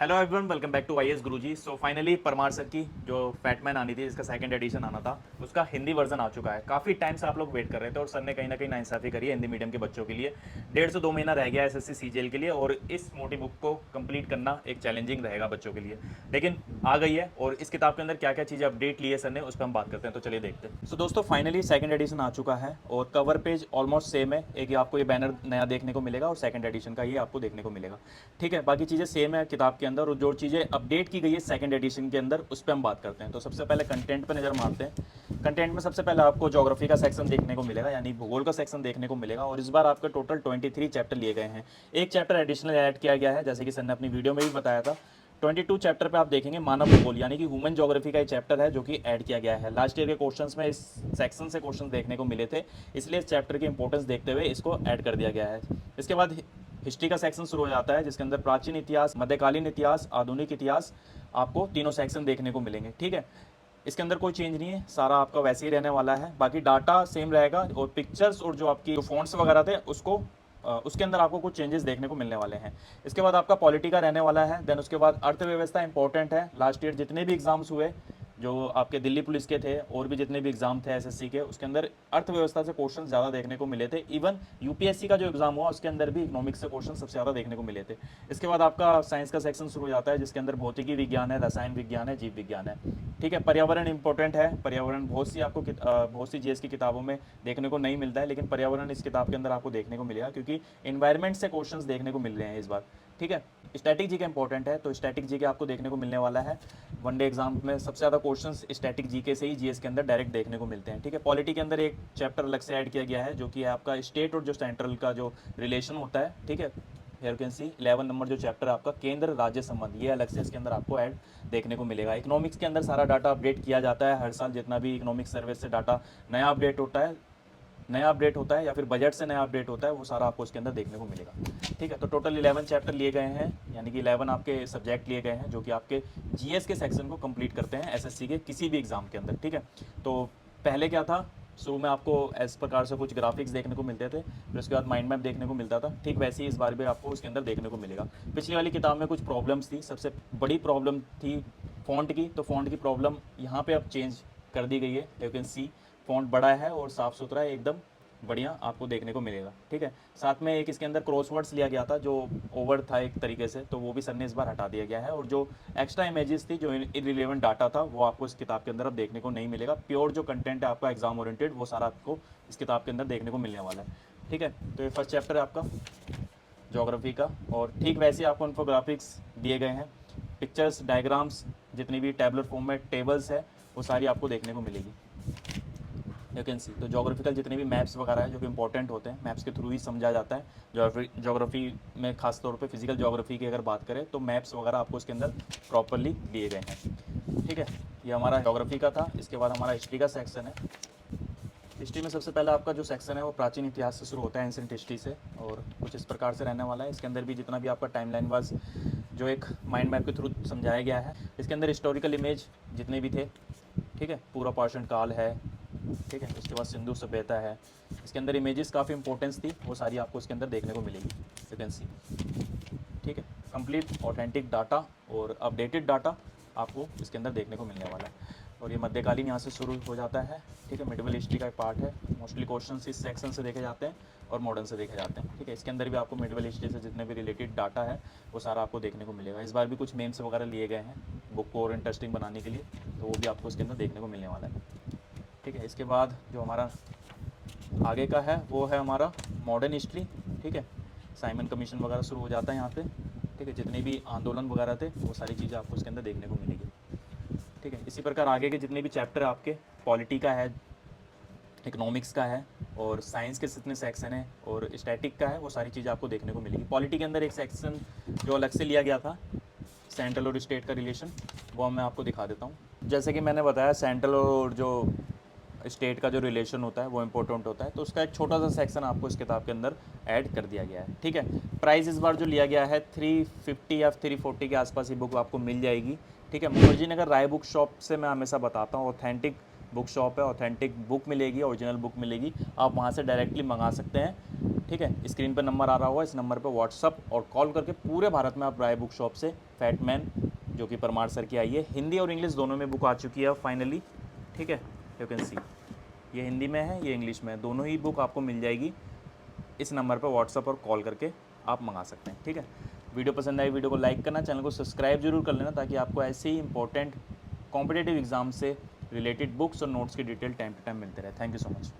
Hello everyone, welcome back to YS Guruji. So finally Parmar sir की जो fat man आनी थी, जिसका सेकंड एडिशन आना था, उसका हिंदी वर्जन आ चुका है। काफ़ी टाइम से आप लोग वेट कर रहे थे और सर ने कहीं ना कहीं नाइंसाफ़ी करी है हिंदी मीडियम के बच्चों के लिए। 1.5 से 2 महीना रह गया एसएससी सीजीएल के लिए और इस मोटी बुक को कंप्लीट करना एक चैलेंजिंग रहेगा बच्चों के लिए, लेकिन आ गई है। और इस किताब के अंदर क्या क्या चीज़ें अपडेट ली है सर ने, उस पर हम बात करते हैं। तो चलिए देखते हैं। सो दोस्तों, फाइनली सेकंड एडिशन आ चुका है और कवर पेज ऑलमोस्ट सेम है। एक आपको ये बैनर नया देखने को मिलेगा और सेकंड एडिशन का ये आपको देखने को मिलेगा। ठीक है, बाकी चीज़ें सेम है किताब के अंदर, और जो चीज़ें अपडेट की गई है सेकंड एडिशन के अंदर उस पर हम बात करते हैं। तो सबसे पहले कंटेंट पर नज़र मारते हैं। कंटेंट में सबसे पहले आपको ज्योग्राफी का सेक्शन देखने को मिलेगा, यानी भूगोल का सेक्शन देखने को मिलेगा। और इस बार आपके टोटल 23 चैप्टर लिए गए हैं। एक चैप्टर एडिशनल ऐड किया गया है, जैसे कि सर ने अपनी वीडियो में भी बताया था। 22 चैप्टर पे आप देखेंगे मानव भूगोल यानी कि ह्यूमन ज्योग्राफी का एक चैप्टर है जो कि ऐड किया गया है। लास्ट ईयर के क्वेश्चंस में इस सेक्शन से क्वेश्चन देखने को मिले थे, इसलिए इस चैप्टर की इंपॉर्टेंस देखते हुए इसको ऐड कर दिया गया है। इसके बाद हिस्ट्री का सेक्शन शुरू हो जाता है, जिसके अंदर प्राचीन इतिहास, मध्यकालीन इतिहास, आधुनिक इतिहास, आपको तीनों सेक्शन देखने को मिलेंगे। ठीक है, इसके अंदर कोई चेंज नहीं है, सारा आपका वैसे ही रहने वाला है। बाकी डाटा सेम रहेगा और पिक्चर्स और जो आपकी फॉन्ट्स वगैरह थे उसके अंदर आपको कुछ चेंजेस देखने को मिलने वाले हैं। इसके बाद आपका पॉलिटी का रहने वाला है। देन उसके बाद अर्थव्यवस्था इंपॉर्टेंट है। लास्ट ईयर जितने भी एग्जाम्स हुए, जो आपके दिल्ली पुलिस के थे और भी जितने भी एग्जाम थे एसएससी के, उसके अंदर अर्थव्यवस्था से क्वेश्चन ज़्यादा देखने को मिले थे। इवन यूपीएससी का जो एग्जाम हुआ उसके अंदर भी इकोनॉमिक्स से क्वेश्चन सबसे ज़्यादा देखने को मिले थे। इसके बाद आपका साइंस का सेक्शन शुरू हो जाता है, जिसके अंदर भौतिकी विज्ञान है, रसायन विज्ञान है, जीव विज्ञान है। ठीक है, पर्यावरण इंपॉर्टेंट है। पर्यावरण बहुत सी जीएस की किताबों में देखने को नहीं मिलता है, लेकिन पर्यावरण इस किताब के अंदर आपको देखने को मिलेगा, क्योंकि इन्वायरमेंट से क्वेश्चंस देखने को मिल रहे हैं इस बार। ठीक है, स्टैटिक जी के इंपॉर्टेंट है, तो स्टैटिक जी के आपको देखने को मिलने वाला है। वनडे एग्जाम में सबसे ज़्यादा क्वेश्चंस स्टैटिक जीके से ही जीएस के अंदर डायरेक्ट देखने को मिलते हैं। ठीक है, पॉलिटी के अंदर एक चैप्टर अलग से ऐड किया गया है, जो कि है आपका स्टेट और जो सेंट्रल का जो रिलेशन होता है। ठीक है, हियर कैन सी 11 नंबर जो चैप्टर है आपका केंद्र राज्य संबंध, ये अलग से इसके अंदर आपको ऐड देखने को मिलेगा। इकोनॉमिक्स के अंदर सारा डाटा अपडेट किया जाता है हर साल, जितना भी इकोनॉमिक्स सर्विस से डाटा नया अपडेट होता है या फिर बजट से नया अपडेट होता है, वो सारा आपको इसके अंदर देखने को मिलेगा। ठीक है, तो टोटल 11 चैप्टर लिए गए हैं, यानी कि 11 आपके सब्जेक्ट लिए गए हैं, जो कि आपके जीएस के सेक्शन को कंप्लीट करते हैं एसएससी के किसी भी एग्जाम के अंदर। ठीक है, तो पहले क्या था, शुरू में आपको इस प्रकार से कुछ ग्राफिक्स देखने को मिलते थे, फिर उसके बाद माइंड मैप देखने को मिलता था। ठीक वैसे ही इस बार भी आपको उसके अंदर देखने को मिलेगा। पिछली वाली किताब में कुछ प्रॉब्लम्स थी, सबसे बड़ी प्रॉब्लम थी फ़ॉन्ट की, तो फ़ॉन्ट की प्रॉब्लम यहाँ पे अब चेंज कर दी गई है। यू कैन सी फ़ॉन्ट बड़ा है और साफ़ सुथरा है, एकदम बढ़िया आपको देखने को मिलेगा। ठीक है, साथ में एक इसके अंदर क्रॉसवर्ड्स लिया गया था जो ओवर था एक तरीके से, तो वो भी सर ने इस बार हटा दिया गया है। और जो एक्स्ट्रा इमेजेस थी, जो इररिलेवेंट डाटा था, वो आपको इस किताब के अंदर अब देखने को नहीं मिलेगा। प्योर जो कंटेंट है आपका एग्जाम ओरिएंटेड, वो सारा आपको इस किताब के अंदर देखने को मिलने वाला है। ठीक है, तो ये फर्स्ट चैप्टर है आपका ज्योग्राफी का, और ठीक वैसे आपको इन्फोग्राफिक्स दिए गए हैं। पिक्चर्स, डायग्राम्स, जितनी भी टैबलर फॉर्म में टेबल्स है, वो सारी आपको देखने को मिलेगी। यू कैन सी, तो जोग्राफिकल जितने भी मैप्स वगैरह है जो कि इंपॉर्टेंट होते हैं, मैप्स के थ्रू ही समझा जाता है। जोग्राफी में खास तौर पे फिजिकल जोग्राफी की अगर बात करें, तो मैप्स वगैरह आपको इसके अंदर प्रॉपरली दिए गए हैं। ठीक है, ये हमारा जोग्राफी का था। इसके बाद हमारा हिस्ट्री का सेक्शन है। हिस्ट्री में सबसे पहले आपका जो सेक्शन है वो प्राचीन इतिहास से शुरू होता है, एंसेंट हिस्ट्री से, और कुछ इस प्रकार से रहने वाला है। इसके अंदर भी जितना भी आपका टाइमलाइन वाइज जो एक माइंड मैप के थ्रू समझाया गया है, इसके अंदर हिस्टोरिकल इमेज जितने भी थे, ठीक है, पूरा पाषाण काल है। ठीक है, उसके बाद सिंधु सभ्यता है। इसके अंदर इमेजेस काफ़ी इंपॉर्टेंस थी, वो सारी आपको इसके अंदर देखने को मिलेगी। यू कैन सी, ठीक है, कंप्लीट ऑथेंटिक डाटा और अपडेटेड डाटा आपको इसके अंदर देखने को मिलने वाला है। और ये मध्यकालीन यहाँ से शुरू हो जाता है। ठीक है, मिडिवल हिस्ट्री का एक पार्ट है। मोस्टली क्वेश्चन इस सेक्शन से देखे जाते हैं और मॉडर्न से देखे जाते हैं। ठीक है, इसके अंदर भी आपको मिडिवल हिस्ट्री से जितने भी रिलेटेड डाटा है वो सारा आपको देखने को मिलेगा। इस बार भी कुछ मेम्स वगैरह लिए गए हैं बुक को और इंटरेस्टिंग बनाने के लिए, तो वो भी आपको इसके अंदर देखने को मिलने वाला है। ठीक है, इसके बाद जो हमारा आगे का है वो है हमारा मॉडर्न हिस्ट्री। ठीक है, साइमन कमीशन वगैरह शुरू हो जाता है यहाँ पे। ठीक है, जितने भी आंदोलन वगैरह थे वो सारी चीज़ें आपको इसके अंदर देखने को मिलेगी। ठीक है, इसी प्रकार आगे के जितने भी चैप्टर आपके पॉलिटी का है, इकोनॉमिक्स का है, और साइंस के जितने सेक्शन है, और स्टैटिक का है, वो सारी चीज़ें आपको देखने को मिलेगी। पॉलिटी के अंदर एक सेक्शन जो अलग से लिया गया था, सेंट्रल और स्टेट का रिलेशन, वो मैं आपको दिखा देता हूँ। जैसे कि मैंने बताया, सेंट्रल और जो स्टेट का जो रिलेशन होता है वो इम्पोर्टेंट होता है, तो उसका एक छोटा सा सेक्शन आपको इस किताब के अंदर ऐड कर दिया गया है। ठीक है, प्राइस इस बार जो लिया गया है 350 या 340 के आसपास ये बुक आपको मिल जाएगी। ठीक है, मुखर्जी नगर राय बुक शॉप से मैं हमेशा बताता हूँ, ऑथेंटिक बुक शॉप है, ऑथेंटिक बुक मिलेगी, ओरिजिनल बुक मिलेगी, आप वहाँ से डायरेक्टली मंगा सकते हैं। ठीक है, स्क्रीन पर नंबर आ रहा होगा, इस नंबर पर व्हाट्सअप और कॉल करके पूरे भारत में आप राय बुक शॉप से फैटमैन जो कि परमार सर की आई है, हिंदी और इंग्लिश दोनों में बुक आ चुकी है फाइनली। ठीक है, यू कैन सी ये हिंदी में है, ये इंग्लिश में है, दोनों ही बुक आपको मिल जाएगी। इस नंबर पर व्हाट्सअप और कॉल करके आप मंगा सकते हैं। ठीक है, वीडियो पसंद आई वीडियो को लाइक करना, चैनल को सब्सक्राइब जरूर कर लेना, ताकि आपको ऐसे ही इंपॉर्टेंट कॉम्पिटेटिव एग्जाम से रिलेटेड बुक्स और नोट्स की डिटेल टाइम टू टाइम मिलते रहे। Thank you so much.